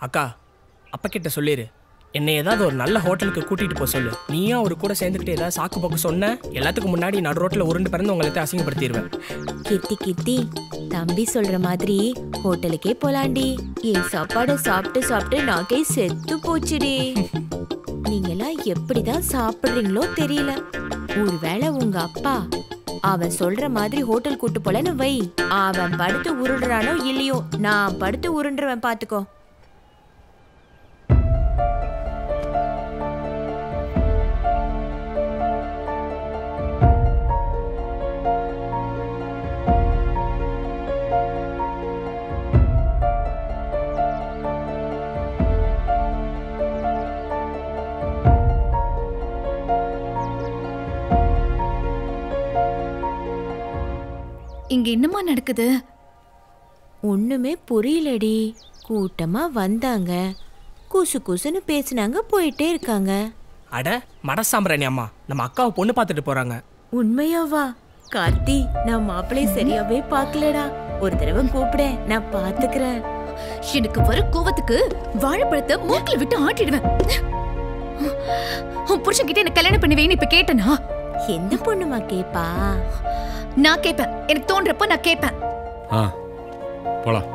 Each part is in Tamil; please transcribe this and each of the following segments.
அக்கா அப்பா கிட்ட சொல்லிடு, என்னை ஏதாவது ஒரு நல்ல ஹோட்டலுக்கு கூட்டிட்டு போக சொல்லு. நீயும் அவரு கூட சேர்ந்துக்கிட்டு ஏதாவது சாக்கு போக்கு சொன்ன எல்லாத்துக்கும் முன்னாடி நடு ரோட்டில் உருண்டு பிறந்து உங்களை அசிங்கப்படுத்திடுவேன். கித்தி தம்பி சொல்ற மாதிரி ஹோட்டலுக்கே போலாண்டி. என் சாப்பாடை சாப்பிட்டு சாப்பிட்டு நாக்கே செத்து போச்சுடி. நீங்கெல்லாம் எப்படிதான் சாப்பிடுறீங்களோ தெரியல. ஒருவேளை உங்க அப்பா அவன் சொல்ற மாதிரி ஹோட்டல் கூட்டு போலன்னு வை, அவன் படுத்து உருண்டுறானோ இல்லையோ, நான் படுத்து உருண்டுருவேன் பாத்துக்கோ. இங்க என்னமா நடக்குது? ஒண்ணுமே புரியலடி. கூட்டமா வந்தாங்க, குசு குசுன்னு பேசினாங்க, போயிட்டே இருக்காங்க. அட மடசாம்பிராணி அம்மா, நம்ம அக்காவை பொண்ணு பார்த்துட்டு போறாங்க. உண்மையாவா? கார்த்தி, நான் மாப்பிள்ளைய சரியாவே பாக்கலடா. ஒரு தடவை கூப்பிட, நான் பாத்துக்கிறேன். எனக்கு வர கோவத்துக்கு வாழைப்பழத்தை மூக்கில் விட்டு ஆட்டிடுவேன். உன் புருஷன் கிட்ட என்ன கல்யாணம் பண்ணுவேன்னு இப்ப கேட்டனா? எந்த பொண்ணுமா கேப்பா? நான் கேட்பேன், எனக்கு தோன்றப்ப நான் கேட்பேன். போலாம்.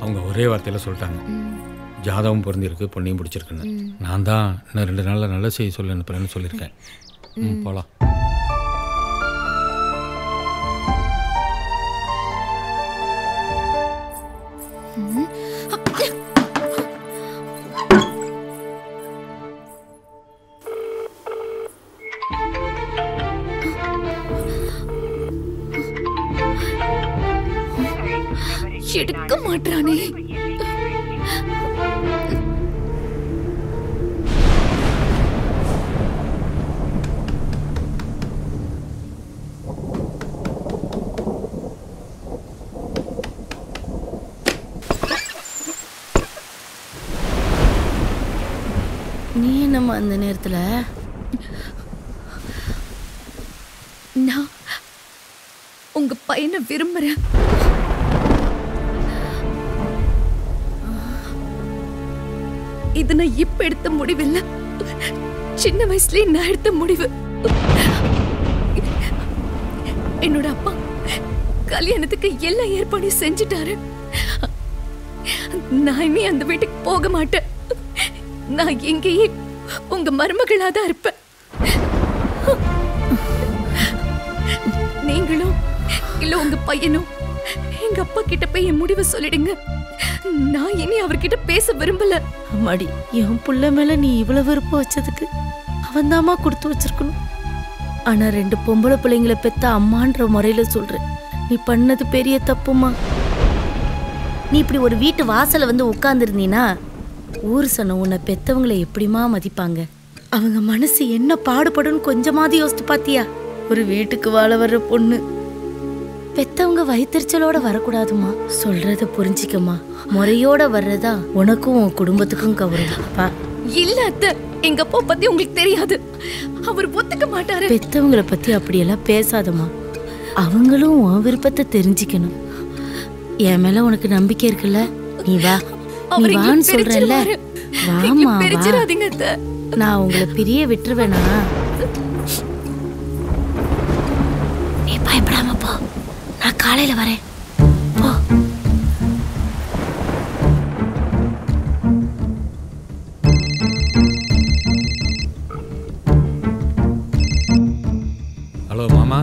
அவங்க ஒரே வார்த்தையில சொல்லிட்டாங்க, ஜாதகம் பொருந்திருக்கு, பொண்ணையும் பிடிச்சிருக்குன்னு. நான் தான் இன்னும் 2 நாளில் நல்ல செய்தி சொல்ல அனுப்புறேன்னு சொல்லியிருக்கேன். போலாம். எடுக்க மாட்டானே. நீ என்னம்மா அந்த நேரத்துல? நான் உங்க பையனை விரும்புறேன். இது நான் இப்ப எடுத்த முடிவில்லை, சின்ன வயசுலயே நான் எடுத்த முடிவு. என்னோட அப்பா கல்யாணத்துக்கு எல்லா ஏற்பாடையும் செஞ்சுட்டாரு. நான் இனி அந்த வீட்டுக்கு போக மாட்டேன். நான் எங்கேயே உங்க மருமகளா தான் இருப்பேன். நீங்களும் இல்ல உங்க பையனும் எங்க அப்பா கிட்ட போய் என் முடிவை சொல்லிடுங்க. நான் இனி அவர்கிட்ட பேச விரும்பல. அம்மாடி, என் புள்ள மேல நீ இவ்வளவு விருப்பம் வச்சதுக்கு அவன் தாமா கொடுத்து வச்சிருக்கணும். ஆனா 2 பொம்பளை பிள்ளைங்களை பெத்த அம்மான்ற முறையில சொல்றேன், நீ பண்ணது பெரிய தப்புமா. நீ இப்படி ஒரு வீட்டு வாசல வந்து உட்கார்ந்துருந்தீனா ஊர் சொன்ன உன்னை பெத்தவங்களை எப்படிமா மதிப்பாங்க? அவங்க மனசு என்ன பாடுபடும் கொஞ்சமாவது யோசித்து பாத்தியா? ஒரு வீட்டுக்கு வாழ வர்ற பொண்ணு பெத்தவங்க வயிற்றுச்சலோட வரக்கூடாதுமா. சொல்றத புரிஞ்சிக்கமா. முறையோட வர்றதா உனக்கும் உன் குடும்பத்துக்கும் கௌரவம். இல்ல அத்தை, எங்க அப்பா பத்தி உங்களுக்கு தெரியாது, அவர் ஒத்துக்க மாட்டாரு. பெத்தவங்களை பத்தி அப்படியெல்லாம் பேசாதமா. அவங்களும் உன் விருப்பத்தை தெரிஞ்சுக்கணும். என் மேல உனக்கு நம்பிக்கை இருக்குல்ல? நீ வா, நீ வான்னு சொல்றேன்ல. வாமா வா. நான் உங்களை பிரிய விட்டுருவேனா? நீ பயப்படாம போ, நான் காலையில வரேன். போ. ஹலோ மாமா.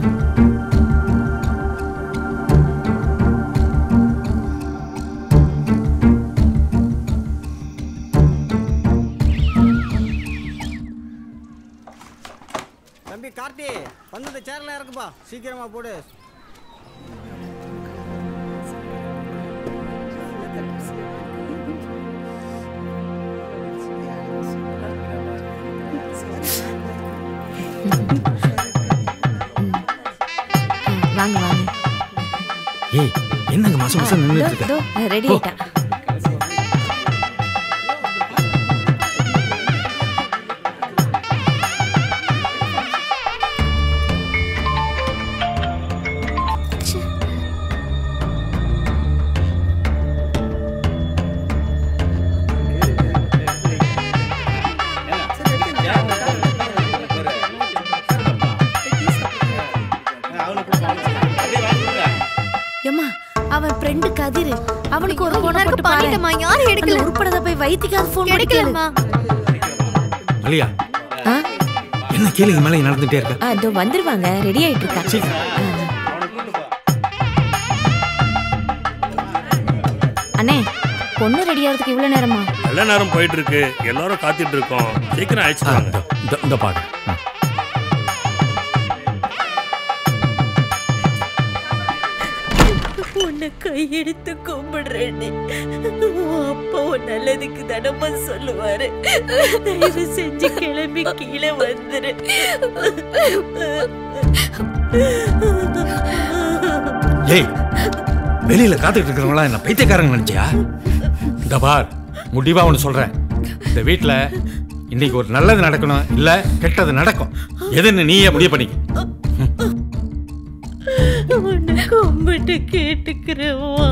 தம்பி கார்த்தி, வந்து சேர்ல இறக்குப்பா, சீக்கிரமா போடு. வாங்க வாங்க. ஏய், என்னங்க மாசம் மாசம் நின்னுட்டு இருக்க? ரெடி ஆயிட்டா. கதிரு அவனுக்கு ஒரு போன போட்டு பண்ணிட்டமா யார் அந்த எடுக்கல உருப்படத போய் வைத்திக்காத ஃபோன் எடுக்கலமா இல்லையா ஆ என்ன கேளுங்க மேலே நடந்துட்டே இருக்க அதோ வந்துருவாங்க ரெடி ஆயிட்டு இருக்கா அண்ணே பொண்ணு ரெடி ஆகிறதுக்கு இவ்வளவு நேரமா நல்ல நேரம் போயிட்டு இருக்கு எல்லாரும் காத்துட்டு இருக்கோம் சீக்கிரம் ஆயிடுச்சு இந்த பாரு உன்னை கையெடுத்து கும்பிடுறேன்னு அப்பா உன் நல்லதுக்கு தானம்மா சொல்லுவாரு. தயவு செஞ்சு கிளம்பி கீழே வந்துரு. ஏய் வெளியில காத்துட்டு இருக்கிறவங்களா என்ன பைத்தியக்காரங்க நினைச்சியா? இந்த பார் முடிவா ஒன்று சொல்றேன், இந்த வீட்டில் இன்னைக்கு ஒரு நல்லது நடக்கணும் இல்ல கெட்டது நடக்கும், எதுன்னு நீயே முடிவு பண்ணிக்க. உன்னை கும்பிட்டு கேட்டுக்கிறவா.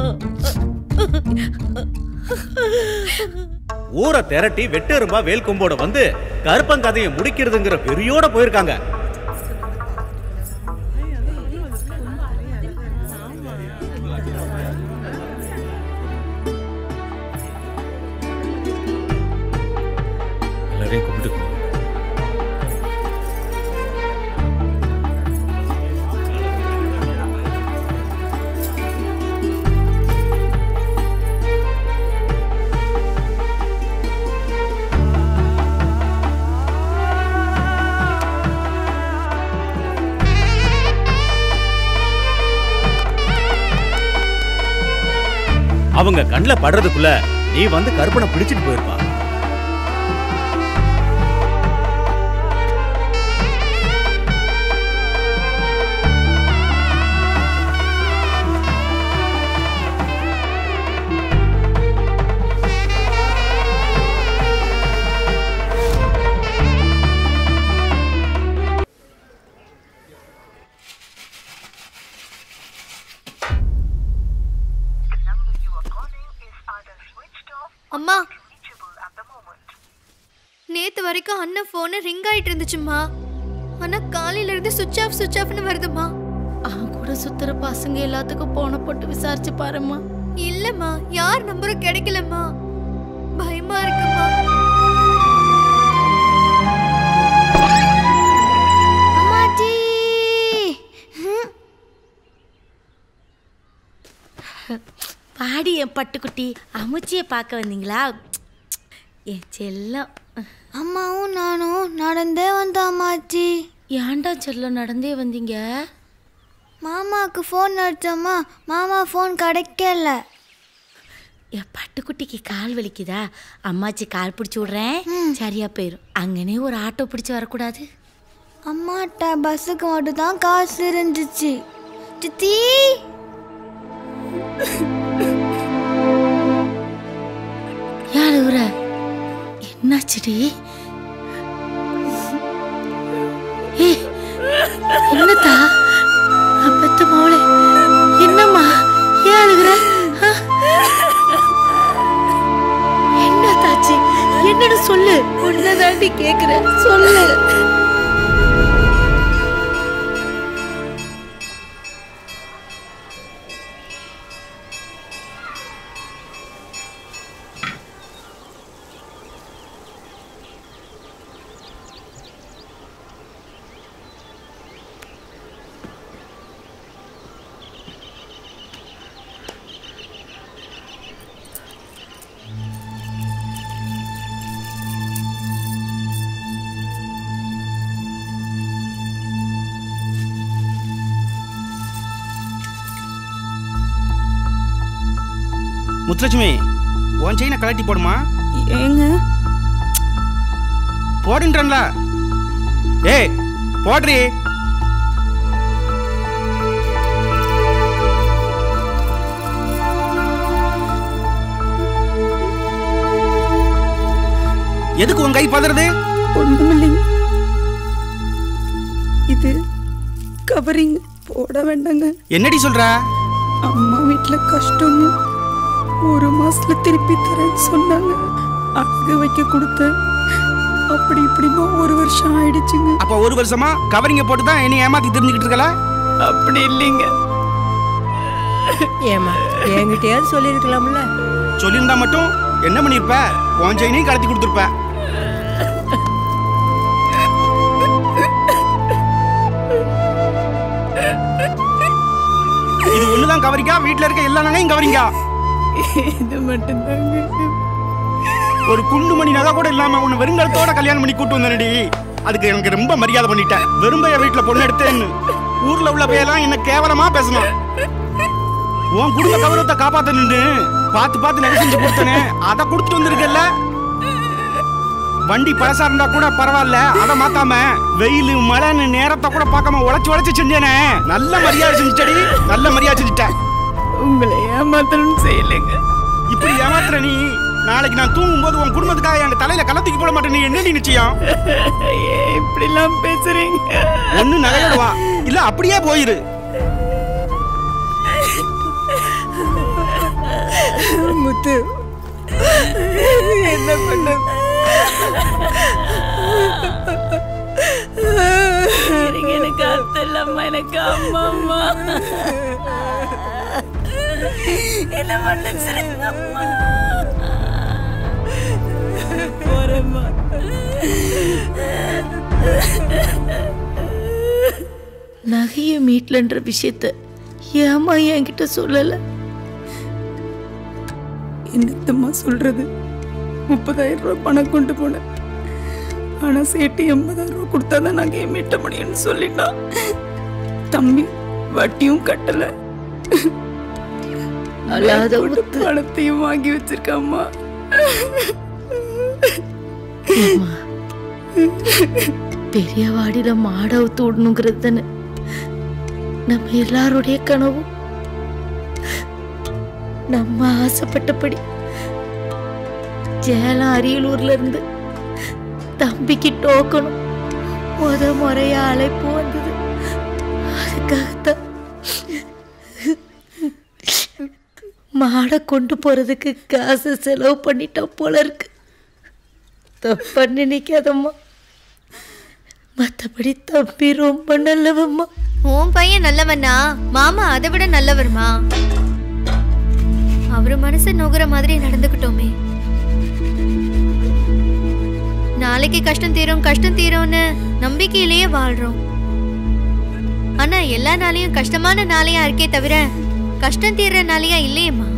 ஊரை திரட்டி வெட்டெரும்பா வேல் கொம்போட வந்து கருப்பங்கதையை முடிக்கிறதுங்கிற வெறியோட போயிருக்காங்க. எல்லாரையும் கும்பிட்டு அவங்க கண்ணில் படுறதுக்குள்ள நீ வந்து கருப்பனை பிடிச்சிட்டு போயிருப்பா. அம்மா, நேத்து வரைக்கும் அண்ணன் போன் ரிங் ஆயிட்டு இருந்துச்சுமா. ஆனா காலையில இருந்து சுவிட்ச் ஆஃப்னு வருதுமா. அவன் கூட சுத்துற பசங்க எல்லாத்துக்கும் போன போட்டு விசாரிச்சு பாருமா. இல்லம்மா, யார் நம்பரும் கிடைக்கலம்மா. பயமா இருக்குமா. அம்மாச்சி, பாடி என் பட்டுக்குட்டி, அமுச்சியை பார்க்க வந்தீங்களா? என் செல்லம். அம்மாவும் நானும் நடந்தே வந்தோம் அம்மாச்சி. ஏன்டா செல்லம் நடந்தே வந்தீங்க? மாமாவுக்கு ஃபோன் அடிச்சோம்மா, மாமா ஃபோன் கிடைக்கல. என் பட்டுக்குட்டிக்கு கால் வலிக்குதா? அம்மாச்சி கால் பிடிச்சி விட்றேன், சரியா போயிடும். அங்கனே ஒரு ஆட்டோ பிடிச்சி வரக்கூடாது? அம்மாட்ட பஸ்ஸுக்கு மட்டும் தான் காசு இருந்துச்சு. சித்தி, யாழுற என்னாச்சுடி? என்னத்தா அப்பத்த மோளே, என்னம்மா ஏழுகிற? என்னத்தாச்சு? என்னன்னு சொல்லு. உன்னதாண்டி கேக்குற, சொல்லு. முத்துலட்சுமி, உன் செயினை கலட்டி போடுமா? ஏங்க போடுன்றல. ஏய் போடுறி. எதுக்கு உன் கை பதறது? ஒண்ணுமில்லைங்க, இது கவரிங் போட வேண்டாங்க. என்னடி சொல்ற? அம்மா வீட்டுல கஷ்டம்னு 1 மாசத்துல திருப்பி தரேன்னு சொன்னாங்க. அழகு வைக்க கொடுத்தேன். அப்படி இப்படிமா 1 வருஷம் ஆயிடுச்சுங்க. அப்ப 1 வருஷமா கவரிங்க போட்டு தான் என்னை ஏமாத்தி தெரிஞ்சுக்கிட்டு இருக்கல? அப்படி இல்லைங்க, ஏமா என்கிட்டயாவது சொல்லியிருக்கலாம்ல. சொல்லியிருந்தா மட்டும் என்ன பண்ணிருப்ப? உன் செயினையும் கடத்தி கொடுத்துருப்ப. இது ஒண்ணுதான் கவரிக்கா? வீட்டுல இருக்க எல்லா நகையும் கவரிங்கா? இது மட்டும்தாங்க. ஒரு குண்டு மணி நகை கூட இல்லாம உன்னை வெறுங்கலத்தோட கல்யாணம் பண்ணி கூட்டு வந்தனடி. அதுக்கு எனக்கு ரொம்ப மரியாதை பண்ணிட்டேன். வெறும்பைய வீட்டுல பொண்ணு எடுத்தேன்னு ஊர்ல உள்ள பையெல்லாம் என்ன கேவலமா பேசணும். உன் குடும்ப கௌரவத்தை காப்பாத்தணுன்னு பார்த்து நகை செஞ்சு கொடுத்தனே, அதை கொடுத்துட்டு வந்திருக்கல. வண்டி பழசா இருந்தா கூட பரவாயில்ல, அதை மாத்தாம வெயில் மழைன்னு நேரத்தை கூட பார்க்காம உழைச்சு செஞ்சேனே. நல்ல மரியாதை செஞ்சுட்டடி, நல்ல மரியாதை செஞ்சுட்டேன். உங்களை ஏமாத்தணும்னு செய்யலைங்க. இப்படி ஏமாத்துற நீ நாளைக்கு நான் தூங்கும் போது உன் குடும்பத்துக்காக என் தலையில கலத்திக்கு போட மாட்டேன். நீ என்ன நிச்சயம்? இப்படி எல்லாம் பேசுறீங்க. ஒண்ணு நகையோடுவா, இல்ல அப்படியே போயிரு. முத்து என்ன பண்ண? எனக்கு அத்தை இல்லம்மா, எனக்கு அம்மா அம்மா. என்ன மன்னிச்சிருங்க அம்மா. போறேம்மா. நகைய மீட்லன்ற விஷயத்த ஏமா என்கிட்ட சொல்லல? என்னத்தம்மா சொல்றது? 30,000 ரூபாய் பணம் கொண்டு போனேன். ஆனா சேட்டு 80,000 ரூபாய் கொடுத்தாதான் நகையை மீட்ட முடியும்னு சொல்லிட்டான். தம்பி வட்டியும் கட்டல, பணத்தையும் வாங்கி வச்சிருக்காம்மா. பெரிய வாடியில மாட அவுத்து விடணுங்கிறது தானே நம்ம எல்லாருடைய கனவும். நம்ம ஆசைப்பட்டபடி ஜெயலாம் அரியலூர்ல இருந்து தம்பிக்கு டோக்கணும் முறையா அழைப்பு வந்தது. அதுக்காகத்தான் மாடை கொண்டு போறதுக்கு காசு செலவு பண்ணிட்டா போல இருக்கு. தப்பா நினைக்காதம்மா. மற்றபடி தம்பி ரொம்ப நல்லவம்மா. உன் பையன் நல்லவனா? மாமா அதை விட நல்லவர்மா. அவரு மனசு நோகுற மாதிரி நடந்துக்கிட்டோமே. நாளைக்கு கஷ்டம் தீரும்னு நம்பிக்கையிலேயே வாழ்றோம். ஆனா எல்லா நாளையும் கஷ்டமான நாளையா இருக்கே தவிர கஷ்டம் தீர்ற நாளையா இல்லையேம்மா.